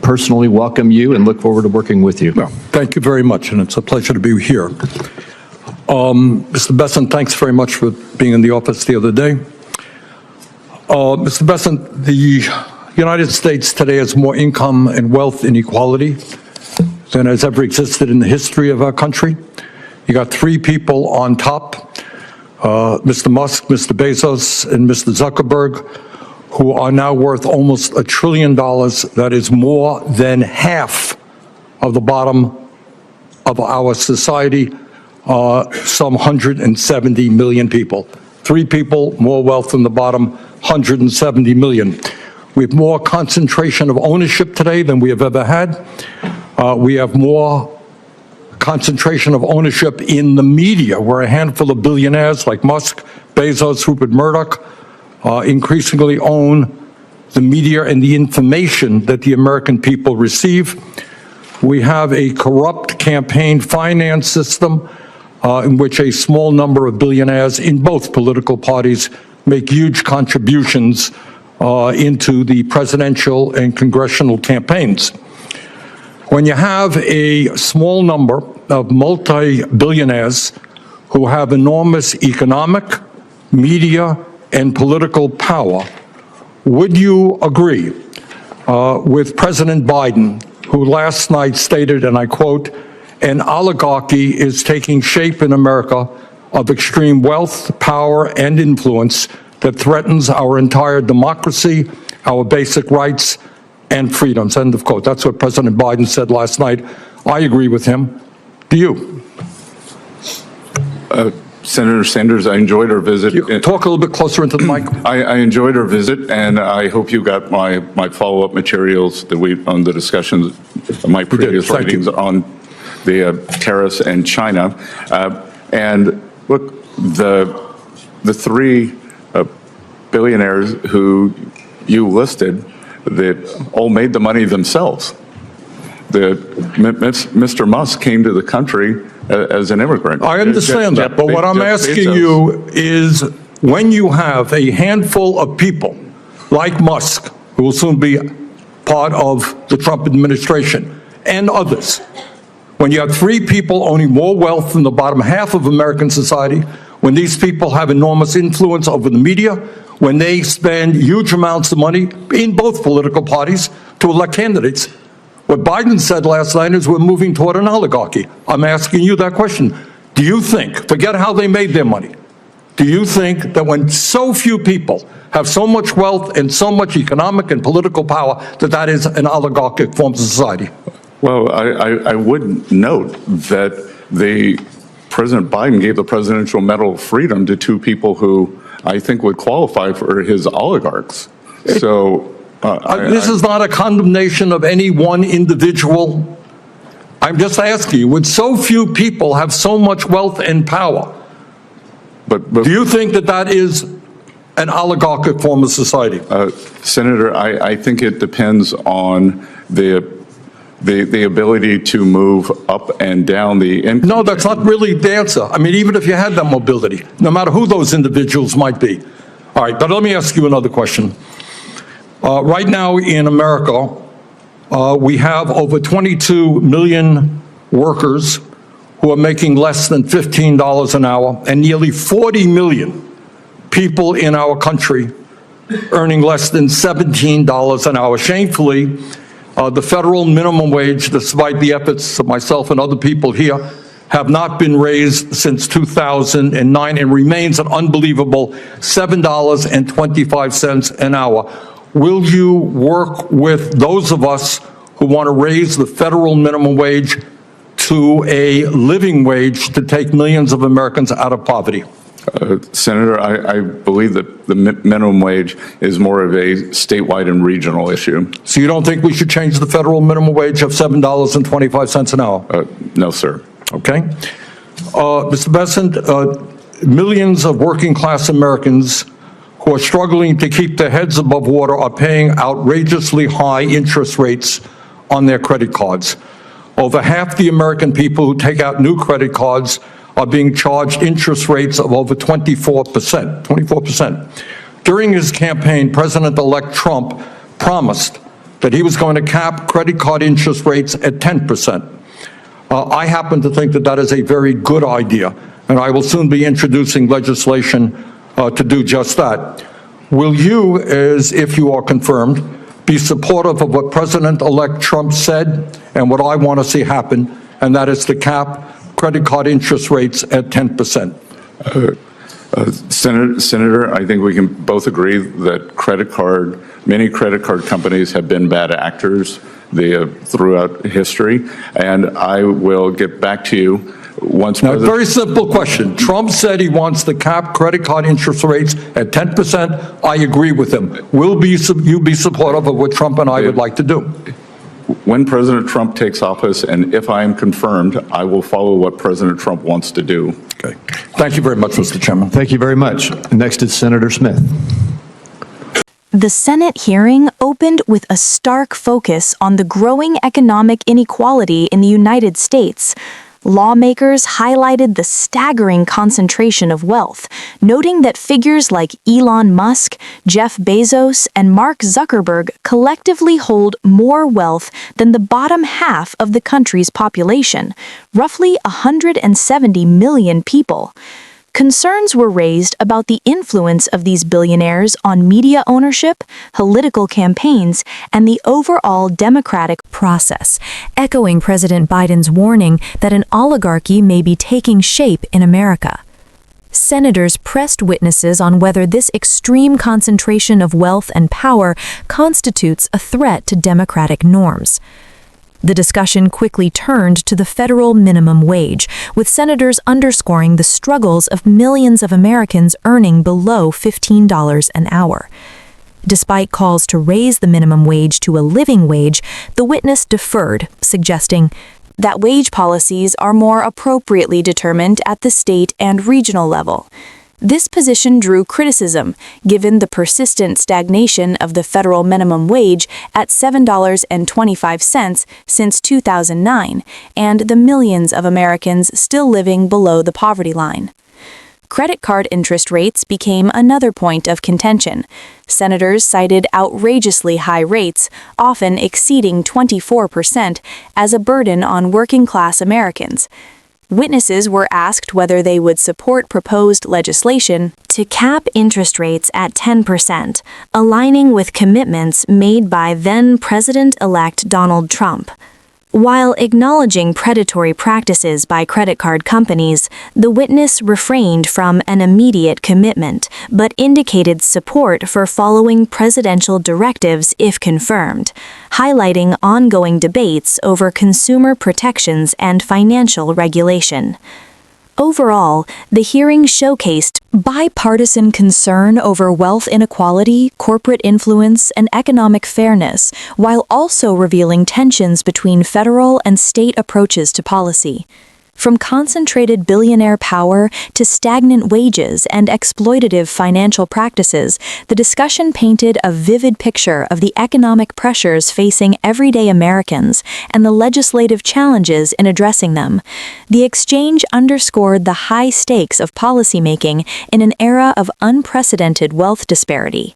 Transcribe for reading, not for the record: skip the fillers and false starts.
personally welcome you and look forward to working with you. Well, thank you very much, and it's a pleasure to be here. Mr. Bessent, thanks very much for being in the office the other day. Mr. Bessent, the United States today has more income and wealth inequality than has ever existed in the history of our country. You got three people on top, Mr. Musk, Mr. Bezos, and Mr. Zuckerberg, who are now worth almost $1 trillion. That is more than half of the bottom of our society, some 170 million people. Three people, more wealth than the bottom, 170 million. We have more concentration of ownership today than we have ever had. We have more concentration of ownership in the media, where a handful of billionaires like Musk, Bezos, Rupert Murdoch increasingly own the media and the information that the American people receive. We have a corrupt campaign finance system in which a small number of billionaires in both political parties make huge contributions into the presidential and congressional campaigns. When you have a small number of multi-billionaires who have enormous economic, media, and political power, would you agree with President Biden, who last night stated, and I quote, "An oligarchy is taking shape in America of extreme wealth, power, and influence that threatens our entire democracy, our basic rights, and freedoms," end of quote. That's what President Biden said last night. I agree with him. Do you? Senator Sanders, I enjoyed our visit. Talk a little bit closer into the mic. I enjoyed our visit, and I hope you got my follow-up materials that on the discussions, my previous writings on the tariffs and China. And look, the three billionaires who you listed that all made the money themselves. Mr. Musk came to the country as an immigrant. I understand that, but what I'm asking you is, when you have a handful of people like Musk, who will soon be part of the Trump administration, and others, when you have three people owning more wealth than the bottom half of American society, when these people have enormous influence over the media, when they spend huge amounts of money in both political parties to elect candidates, what Biden said last night is we're moving toward an oligarchy. I'm asking you that question. Do you think, forget how they made their money, do you think that when so few people have so much wealth and so much economic and political power, that that is an oligarchic form of society? Well, I would note that President Biden gave the Presidential Medal of Freedom to two people who I think would qualify for his oligarchs. This is not a condemnation of any one individual. I'm just asking you, would so few people have so much wealth and power? But do you think that that is an oligarchic form of society? Senator, I think it depends on the ability to move up and down the income. No, that's not really the answer. I mean, even if you had that mobility, no matter who those individuals might be. All right, but let me ask you another question. Right now in America, we have over 22 million workers who are making less than $15 an hour, and nearly 40 million people in our country earning less than $17 an hour. Shamefully, the federal minimum wage, despite the efforts of myself and other people here, have not been raised since 2009 and remains an unbelievable $7.25 an hour. Will you work with those of us who want to raise the federal minimum wage to a living wage to take millions of Americans out of poverty? Senator, I believe that the minimum wage is more of a statewide and regional issue. So you don't think we should change the federal minimum wage of $7.25 an hour? No, sir. Okay. Mr. Bessent, millions of working class Americans who are struggling to keep their heads above water are paying outrageously high interest rates on their credit cards. Over half the American people who take out new credit cards are being charged interest rates of over 24%. During his campaign, President-elect Trump promised that he was going to cap credit card interest rates at 10%. I happen to think that that is a very good idea, and I will soon be introducing legislation to do just that. Will you, as if you are confirmed, be supportive of what President-elect Trump said and what I want to see happen, and that is to cap credit card interest rates at 10%? Senator, I think we can both agree that many credit card companies have been bad actors throughout history, and I will get back to you once. Now, very simple question. Trump said he wants to cap credit card interest rates at 10%. I agree with him. Will you be supportive of what Trump and I would like to do? When President Trump takes office, and if I am confirmed, I will follow what President Trump wants to do. Okay. Thank you very much, Mr. Chairman. Thank you very much. Next is Senator Smith. The Senate hearing opened with a stark focus on the growing economic inequality in the United States. Lawmakers highlighted the staggering concentration of wealth, noting that figures like Elon Musk, Jeff Bezos, and Mark Zuckerberg collectively hold more wealth than the bottom half of the country's population, roughly 170 million people. Concerns were raised about the influence of these billionaires on media ownership, political campaigns, and the overall democratic process, echoing President Biden's warning that an oligarchy may be taking shape in America. Senators pressed witnesses on whether this extreme concentration of wealth and power constitutes a threat to democratic norms. The discussion quickly turned to the federal minimum wage, with senators underscoring the struggles of millions of Americans earning below $15 an hour. Despite calls to raise the minimum wage to a living wage, the witness deferred, suggesting that wage policies are more appropriately determined at the state and regional level. This position drew criticism, given the persistent stagnation of the federal minimum wage at $7.25 since 2009, and the millions of Americans still living below the poverty line. Credit card interest rates became another point of contention. Senators cited outrageously high rates, often exceeding 24%, as a burden on working-class Americans. Witnesses were asked whether they would support proposed legislation to cap interest rates at 10%, aligning with commitments made by then-President-elect Donald Trump. While acknowledging predatory practices by credit card companies, the witness refrained from an immediate commitment, but indicated support for following presidential directives if confirmed, highlighting ongoing debates over consumer protections and financial regulation. Overall, the hearing showcased bipartisan concern over wealth inequality, corporate influence, and economic fairness, while also revealing tensions between federal and state approaches to policy. From concentrated billionaire power to stagnant wages and exploitative financial practices, the discussion painted a vivid picture of the economic pressures facing everyday Americans and the legislative challenges in addressing them. The exchange underscored the high stakes of policymaking in an era of unprecedented wealth disparity.